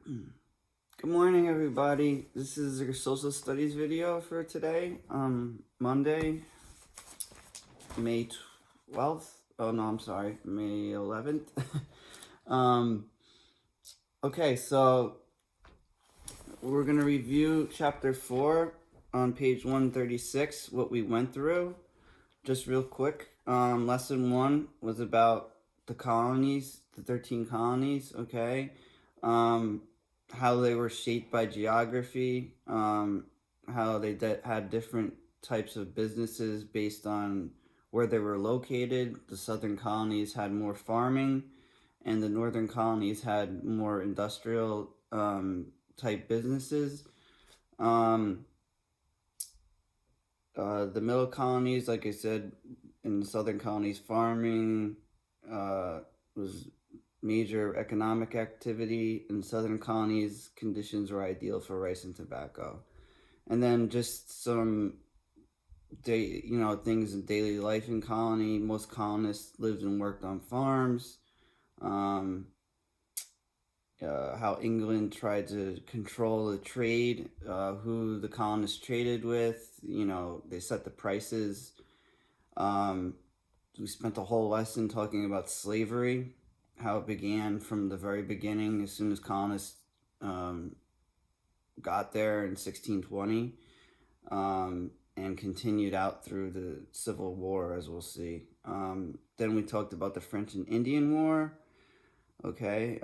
Good morning, everybody. This is your social studies video for today, Monday, May 12th. Oh, no, I'm sorry, May 11th. um, okay, so we're going to review chapter 4 on page 136, what we went through. Just real quick, lesson 1 was about the colonies, the 13 colonies, okay? How they were shaped by geography, how they had different types of businesses based on where they were located. The southern colonies had more farming, and the northern colonies had more industrial type businesses. Um, the middle colonies, like I said, in the southern colonies, farming was major economic activity. In southern colonies, conditions were ideal for rice and tobacco. And then just some things in daily life in colony. Most colonists lived and worked on farms. Um, how England tried to control the trade, who the colonists traded with. They set the prices. Um, we spent the whole lesson talking about slavery, how it began from the very beginning, as soon as colonists got there in 1620, and continued out through the Civil War, as we'll see. Then we talked about the French and Indian War. Okay.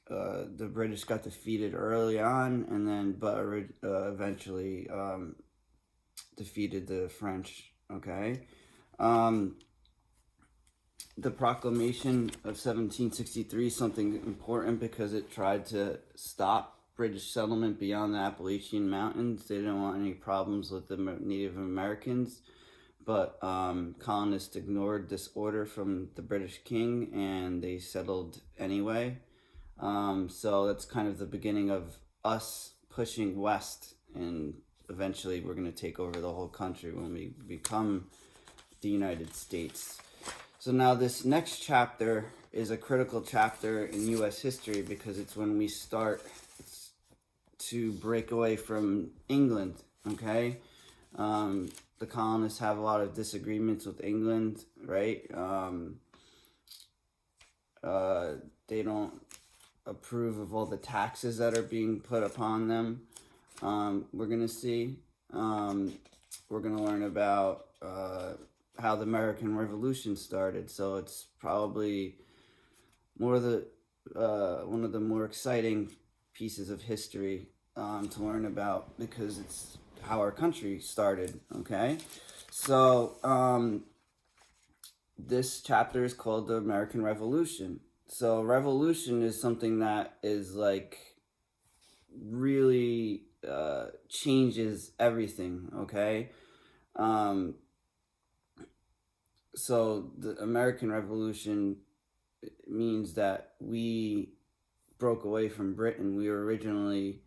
The British got defeated early on, and then eventually defeated the French. Okay. The Proclamation of 1763 is something important because it tried to stop British settlement beyond the Appalachian Mountains. They didn't want any problems with the Native Americans, but colonists ignored this order from the British king and they settled anyway. So that's kind of the beginning of us pushing west, and eventually we're going to take over the whole country when we become the United States. So now this next chapter is a critical chapter in U.S. history because it's when we start to break away from England, okay? The colonists have a lot of disagreements with England, right? They don't approve of all the taxes that are being put upon them. We're going to see. We're going to learn about how the American Revolution started. So it's probably one of the more exciting pieces of history to learn about because it's how our country started. Okay, so this chapter is called the American Revolution. So revolution is something that is like really changes everything. Okay. So the American Revolution means that we broke away from Britain. We were originally,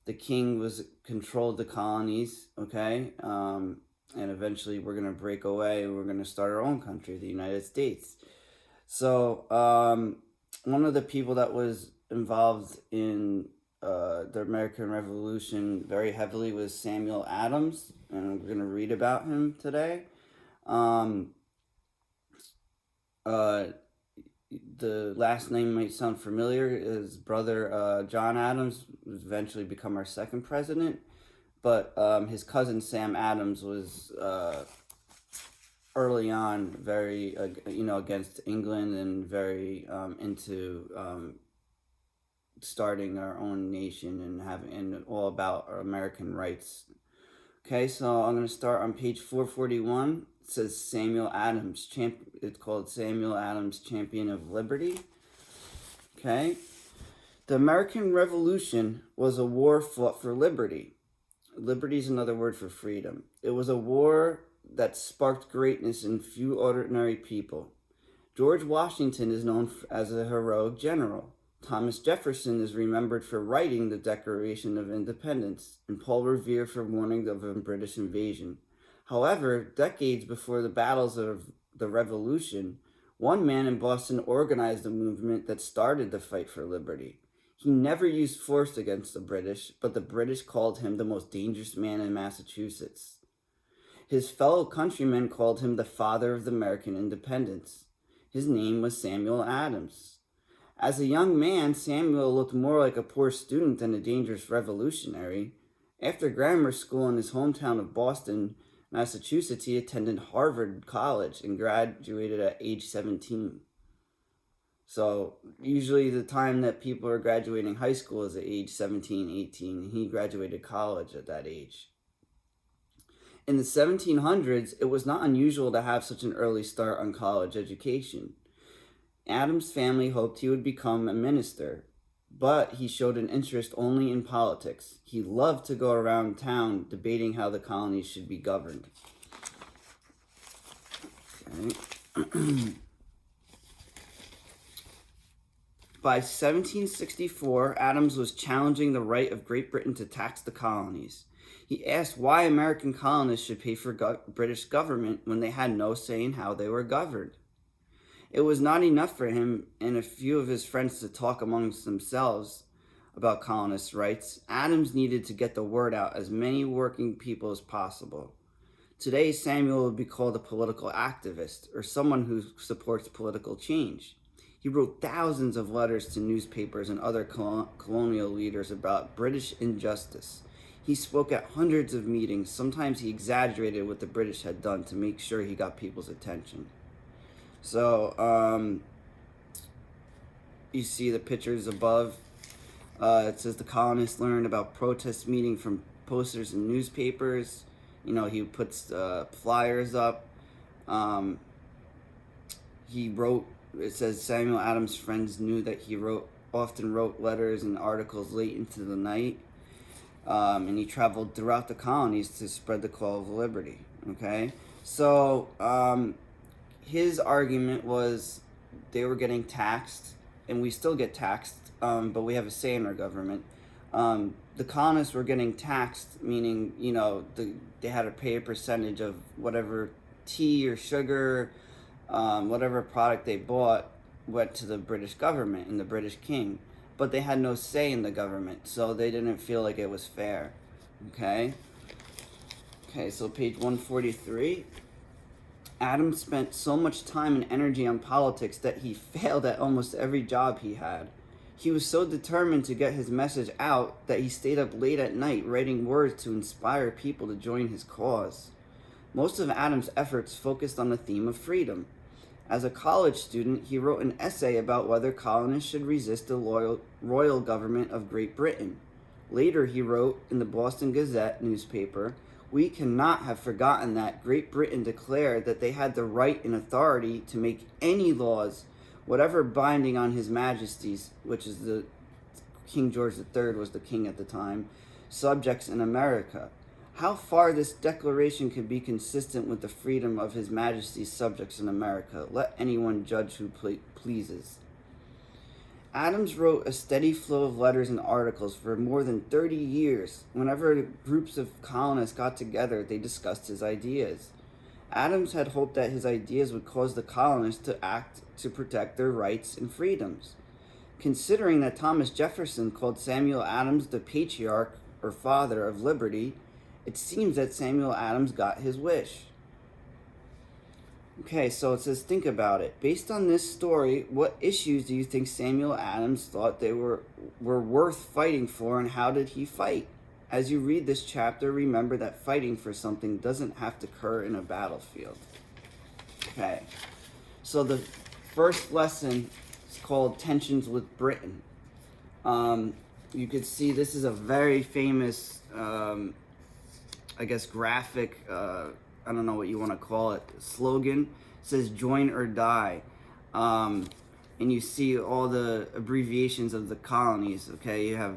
the king controlled the colonies, okay? And eventually we're going to break away and we're going to start our own country, the United States. So one of the people that was involved in the American Revolution very heavily was Samuel Adams, and we're going to read about him today. The last name might sound familiar. His brother John Adams would eventually become our second president, but his cousin Sam Adams was early on very against England and very into starting our own nation and all about our American rights. Okay, so I'm going to start on page 441. It says Samuel Adams, it's called Samuel Adams, Champion of Liberty. Okay. The American Revolution was a war fought for liberty. Liberty is another word for freedom. It was a war that sparked greatness in few ordinary people. George Washington is known as a heroic general. Thomas Jefferson is remembered for writing the Declaration of Independence, and Paul Revere for warning of a British invasion. However, decades before the battles of the Revolution, one man in Boston organized a movement that started the fight for liberty. He never used force against the British, but the British called him the most dangerous man in Massachusetts. His fellow countrymen called him the father of American independence. His name was Samuel Adams. As a young man, Samuel looked more like a poor student than a dangerous revolutionary. After grammar school in his hometown of Boston, Massachusetts, he attended Harvard College and graduated at age 17. So usually the time that people are graduating high school is at age 17, 18. He graduated college at that age. In the 1700s, it was not unusual to have such an early start on college education. Adams' family hoped he would become a minister, but he showed an interest only in politics. He loved to go around town debating how the colonies should be governed. Okay. By 1764, Adams was challenging the right of Great Britain to tax the colonies. He asked why American colonists should pay for British government when they had no say in how they were governed. It was not enough for him and a few of his friends to talk amongst themselves about colonists' rights. Adams needed to get the word out as many working people as possible. Today, Samuel would be called a political activist or someone who supports political change. He wrote thousands of letters to newspapers and other colonial leaders about British injustice. He spoke at hundreds of meetings. Sometimes he exaggerated what the British had done to make sure he got people's attention. So, you see the pictures above. It says the colonists learned about protest meeting from posters in newspapers. You know, he puts flyers up. He wrote. It says Samuel Adams' friends knew that he often wrote letters and articles late into the night, and he traveled throughout the colonies to spread the call of liberty. Okay, so his argument was they were getting taxed, and we still get taxed, but we have a say in our government. The colonists were getting taxed, meaning, you know, they had to pay a percentage of whatever tea or sugar, whatever product they bought went to the British government and the British king, but they had no say in the government, so they didn't feel like it was fair. Okay, so page 143. Adams spent so much time and energy on politics that he failed at almost every job he had. He was so determined to get his message out that he stayed up late at night writing words to inspire people to join his cause. Most of Adams' efforts focused on the theme of freedom. As a college student, he wrote an essay about whether colonists should resist the royal government of Great Britain. Later, he wrote in the Boston Gazette newspaper, "We cannot have forgotten that Great Britain declared that they had the right and authority to make any laws, whatever binding on His Majesty's," which is the King George III was the king at the time, "subjects in America." How far this declaration can be consistent with the freedom of His Majesty's subjects in America, let anyone judge who pleases. Adams wrote a steady flow of letters and articles for more than 30 years. Whenever groups of colonists got together, they discussed his ideas. Adams had hoped that his ideas would cause the colonists to act to protect their rights and freedoms. Considering that Thomas Jefferson called Samuel Adams the patriarch or father of liberty, it seems that Samuel Adams got his wish. Okay, so it says, think about it. Based on this story, what issues do you think Samuel Adams thought they were worth fighting for, and how did he fight? As you read this chapter, remember that fighting for something doesn't have to occur in a battlefield. Okay, so the first lesson is called Tensions with Britain. You could see this is a very famous graphic, I don't know what you want to call it, slogan. It says join or die. And you see all the abbreviations of the colonies, okay? You have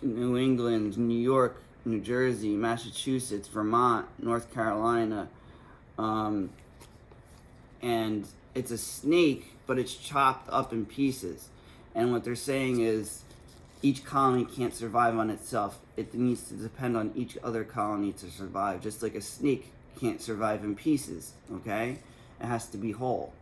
New England, New York, New Jersey, Massachusetts, Vermont, North Carolina. And it's a snake, but it's chopped up in pieces. And what they're saying is, each colony can't survive on itself. It needs to depend on each other colony to survive. Just like a snake can't survive in pieces, okay? It has to be whole.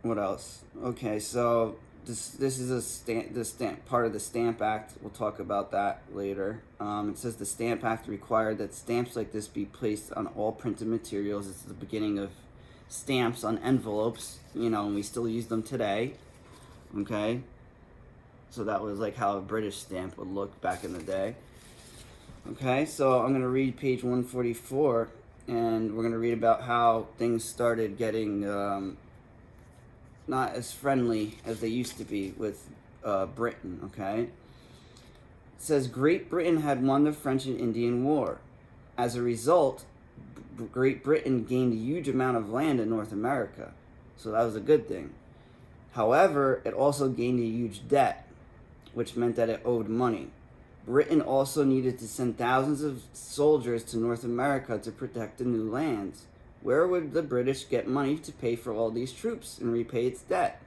what else? Okay, so this is the stamp part of the Stamp Act. We'll talk about that later. It says the Stamp Act required that stamps like this be placed on all printed materials. It's the beginning of stamps on envelopes, and we still use them today. Okay, so that was like how a British stamp would look back in the day. Okay, so I'm going to read page 144, and we're going to read about how things started getting not as friendly as they used to be with Britain, okay? It says Great Britain had won the French and Indian War. As a result, Great Britain gained a huge amount of land in North America, so that was a good thing. However, it also gained a huge debt, which meant that it owed money. Britain also needed to send thousands of soldiers to North America to protect the new lands. Where would the British get money to pay for all these troops and repay its debt?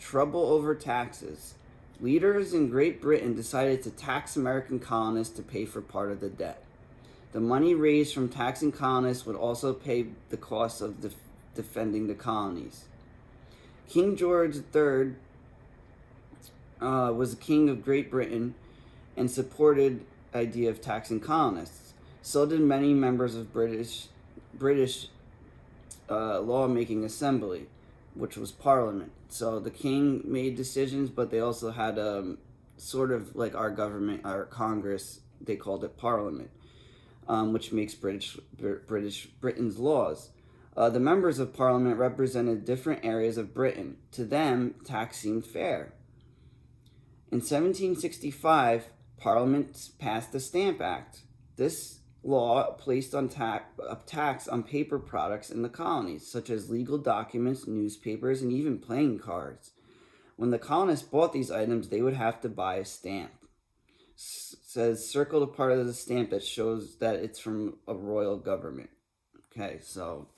Trouble over taxes. Leaders in Great Britain decided to tax American colonists to pay for part of the debt. The money raised from taxing colonists would also pay the cost of defending the colonies. King George III was the king of Great Britain and supported the idea of taxing colonists. So did many members of British lawmaking assembly, which was Parliament. So the king made decisions, but they also had sort of like our government, our Congress. They called it Parliament, which makes Britain's laws. The members of Parliament represented different areas of Britain. To them, tax seemed fair. In 1765, Parliament passed the Stamp Act. This law placed a tax on paper products in the colonies, such as legal documents, newspapers, and even playing cards. When the colonists bought these items, they would have to buy a stamp. Says circle the part of the stamp that shows that it's from a royal government. Okay, so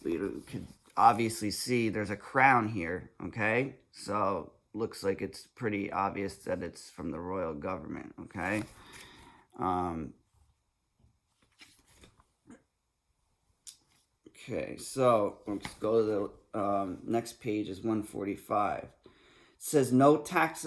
we could obviously see there's a crown here. Okay, so looks like it's pretty obvious that it's from the royal government. Okay. Okay, so let's go to the next page is 145. It says no tax.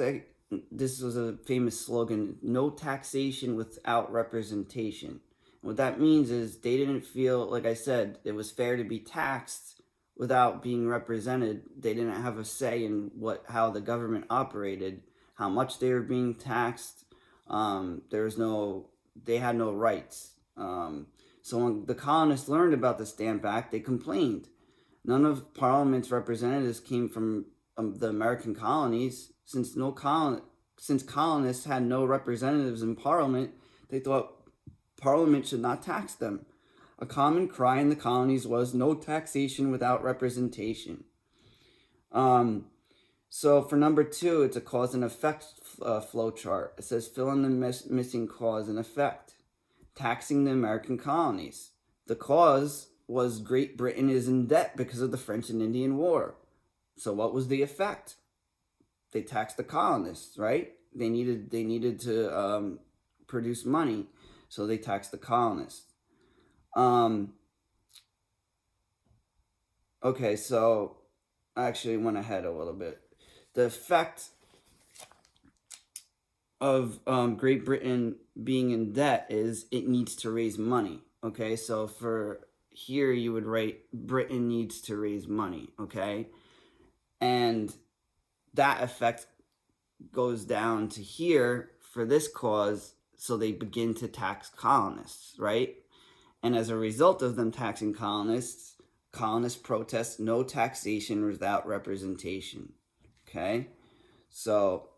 This was a famous slogan: no taxation without representation. What that means is they didn't feel, like I said, it was fair to be taxed without being represented. They didn't have a say in how the government operated, how much they were being taxed. They had no rights. So when the colonists learned about the Stamp Act, they complained. None of Parliament's representatives came from the American colonies. Since colonists had no representatives in Parliament, they thought Parliament should not tax them. A common cry in the colonies was no taxation without representation. So for number 2, it's a cause and effect flow chart. It says fill in the missing cause and effect. Taxing the American colonies. The cause was Great Britain is in debt because of the French and Indian War. So what was the effect? They taxed the colonists, right? They needed to produce money, so they taxed the colonists. Okay, so I actually went ahead a little bit. The effect of Great Britain being in debt is it needs to raise money. Okay, so for here you would write Britain needs to raise money. Okay, and that effect goes down to here for this cause, so they begin to tax colonists, right? And as a result of them taxing colonists protest no taxation without representation. Okay, so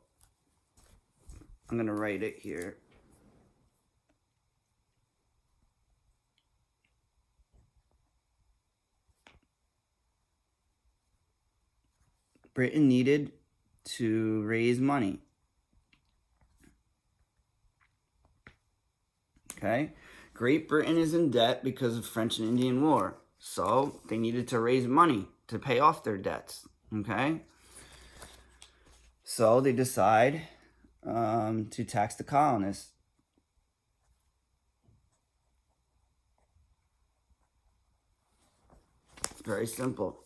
I'm going to write it here. Britain needed to raise money. Okay? Great Britain is in debt because of French and Indian War. So they needed to raise money to pay off their debts. Okay? So they decide to tax the colonists. Very simple.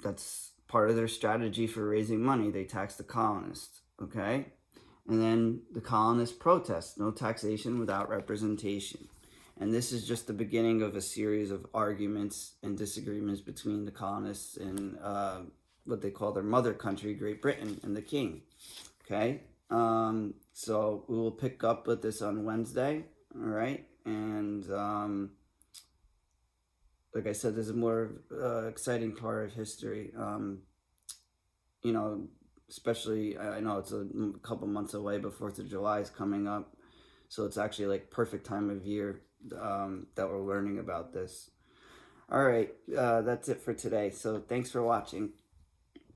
That's part of their strategy for raising money. They tax the colonists, okay? And then the colonists protest, no taxation without representation. And this is just the beginning of a series of arguments and disagreements between the colonists and what they call their mother country, Great Britain, and the king. Okay? So we will pick up with this on Wednesday. All right? And like I said, this is a more exciting part of history. You know, especially, I know it's a couple months away, but 4th of July is coming up. So it's actually like perfect time of year that we're learning about this. All right, that's it for today. So thanks for watching.